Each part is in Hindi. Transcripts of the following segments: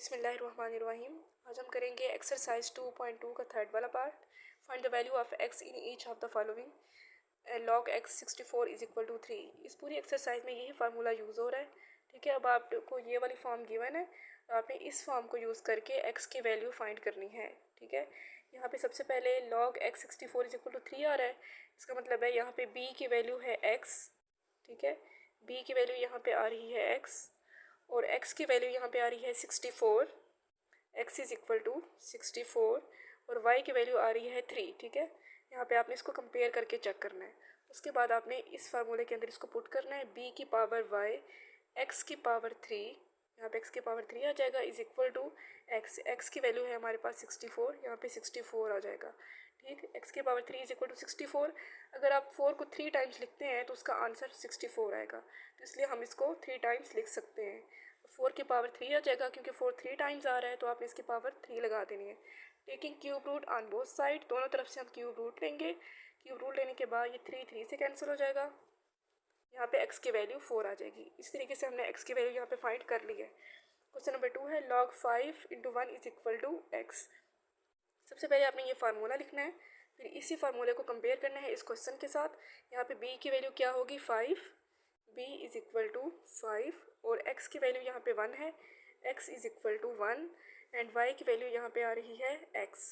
बिस्मिल्लाहिर्रहमानिर्रहीम। आज हम करेंगे एक्सरसाइज 2.2 का थर्ड वाला part. Find the value of x in each of the following log x 64 is equal to 3। इस पूरी एक्सरसाइज में यही फार्मूला यूज़ हो रहा है। ठीक है, अब आपको ये वाली फॉर्म गिवन है, आपने इस फॉर्म को यूज़ करके एक्स की वैल्यू फाइंड करनी है। ठीक है, यहाँ पे सबसे पहले log x 64 is equal to 3 आ रहा है। इसका मतलब है यहाँ पे बी की वैल्यू है एक्स। ठीक है, बी की वैल्यू यहाँ पे आ रही है एक्स और x की वैल्यू यहाँ पे आ रही है 64। x इज़ इक्वल टू 64 और y की वैल्यू आ रही है 3। ठीक है, यहाँ पे आपने इसको कंपेयर करके चेक करना है। उसके बाद आपने इस फार्मूले के अंदर इसको पुट करना है, b की पावर y x की पावर 3, यहाँ पे x की पावर 3 आ जाएगा, इज़ इक्वल टू x की वैल्यू है हमारे पास 64, यहाँ पे 64 आ जाएगा। ठीक, x की पावर 3 इज़ इक्वल टू 64। अगर आप 4 को 3 टाइम्स लिखते हैं तो उसका आंसर 64 आएगा, तो इसलिए हम इसको 3 टाइम्स लिख सकते हैं। 4 की पावर 3 आ जाएगा, क्योंकि 4 3 टाइम्स आ रहा है तो आपने इसकी पावर 3 लगा देनी है। Taking cube root on both side, दोनों तरफ से हम क्यूब रूट लेंगे। क्यूब रूट लेने के बाद ये 3 से कैंसिल हो जाएगा, यहाँ पे x की वैल्यू 4 आ जाएगी। इस तरीके से हमने x की वैल्यू यहाँ पे फाइंड कर ली है। क्वेश्चन नंबर 2 है log 5 into 1 is equal to x। सबसे पहले आपने ये फार्मूला लिखना है, फिर इसी फार्मूले को कंपेयर करना है इस क्वेश्चन के साथ। यहाँ पे b की वैल्यू क्या होगी 5, b इज़ इक्वल टू 5 और x की वैल्यू यहाँ पे 1 है, x is equal to 1 and y की वैल्यू यहाँ पे आ रही है x,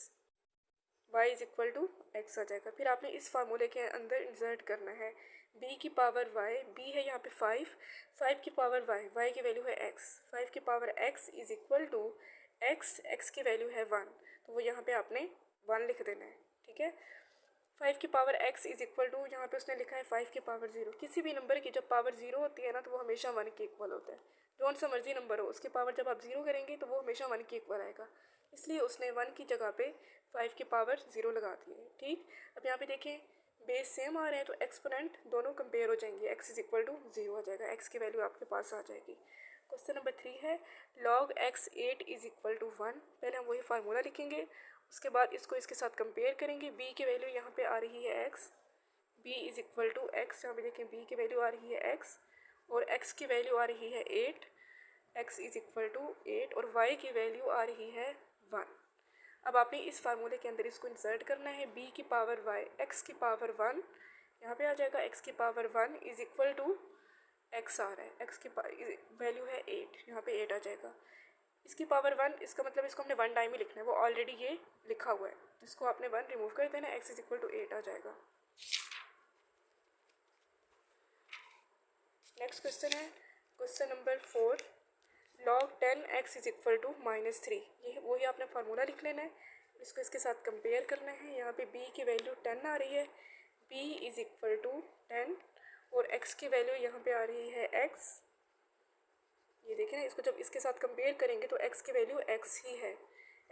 y is equal to x आ जाएगा। फिर आपने इस फार्मूले के अंदर इंसर्ट करना है b की पावर y, b है यहाँ पे 5 की पावर y की वैल्यू है x, 5 की power x is equal to x की वैल्यू है 1, तो वो यहाँ पे आपने 1 लिख देना है। ठीक है, 5 की power x is equal to, यहाँ पे उसने लिखा है 5 की पावर 0। किसी भी नंबर की जब पावर 0 होती है ना तो वो हमेशा 1 के इक्वल होता है। कौन सा मर्जी नंबर हो, उसकी पावर जब आप 0 करेंगे तो वो हमेशा 1 के इक्वल आएगा, इसलिए उसने 1 की जगह पे 5 की पावर 0 लगा दी है। ठीक, अब यहाँ पे देखें बेस सेम आ रहे हैं तो एक्सपोनेंट दोनों कंपेयर हो जाएंगे, x इज़ इक्वल टू 0 आ जाएगा, x की वैल्यू आपके पास आ जाएगी। क्वेश्चन नंबर 3 है log x 8 is equal to 1। पहले हम वही फार्मूला लिखेंगे, उसके बाद इसको इसके साथ कंपेयर करेंगे। b की वैल्यू यहाँ पे आ रही है x, b is equal to x, यहाँ पे देखें b की वैल्यू आ रही है x और x की वैल्यू आ रही है 8, x इज़ इक्वल टू 8 और y की वैल्यू आ रही है 1। अब आपने इस फार्मूले के अंदर इसको इंसर्ट करना है, b की पावर y x की पावर 1, यहाँ पे आ जाएगा x की power 1 is equal to x आ रहा है, x की वैल्यू है 8, यहाँ पे 8 आ जाएगा। इसकी पावर 1, इसका मतलब इसको हमने 1 टाइम ही लिखना है, वो ऑलरेडी ये लिखा हुआ है, तो इसको आपने 1 रिमूव कर देना, x इज़ इक्वल टू 8 आ जाएगा। नेक्स्ट क्वेश्चन है question number 4 log 10x is equal to -3। ये वही आपने फार्मूला लिख लेना है, इसको इसके साथ कंपेयर करना है। यहाँ पे b की वैल्यू 10 आ रही है, b इज़ इक्वल टू 10 और x की वैल्यू यहाँ पे आ रही है x। ये देखें ना, इसको जब इसके साथ कंपेयर करेंगे तो x की वैल्यू x ही है,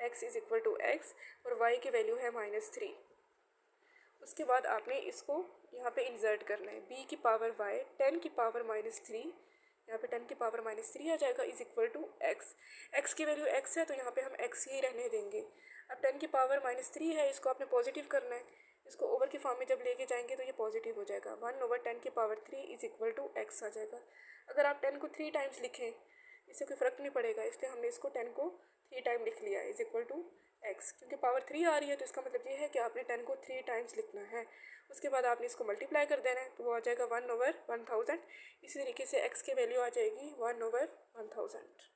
x is equal to x और y की वैल्यू है -3। उसके बाद आपने इसको यहाँ पे इंसर्ट करना है, b की पावर y 10 की पावर -3, यहाँ पे 10 की पावर -3 आ जाएगा, इज़ इक्वल टू x की वैल्यू x है तो यहाँ पे हम x ही रहने देंगे। अब 10 की पावर -3 है, इसको आपने पॉजिटिव करना है, इसको ओवर की फॉर्म में जब लेके जाएंगे तो ये पॉजिटिव हो जाएगा, 1/10 की power 3 is equal to x आ जाएगा। अगर आप 10 को 3 टाइम्स लिखें इससे कोई फ़र्क नहीं पड़ेगा, इसलिए हमने इसको 10 को 3 टाइम लिख लिया इज़ इक्वल टू x, क्योंकि पावर 3 आ रही है तो इसका मतलब ये है कि आपने 10 को 3 टाइम्स लिखना है। उसके बाद आपने इसको मल्टीप्लाई कर देना है तो वो आ जाएगा 1/1000। इसी तरीके से x की वैल्यू आ जाएगी 1/1000।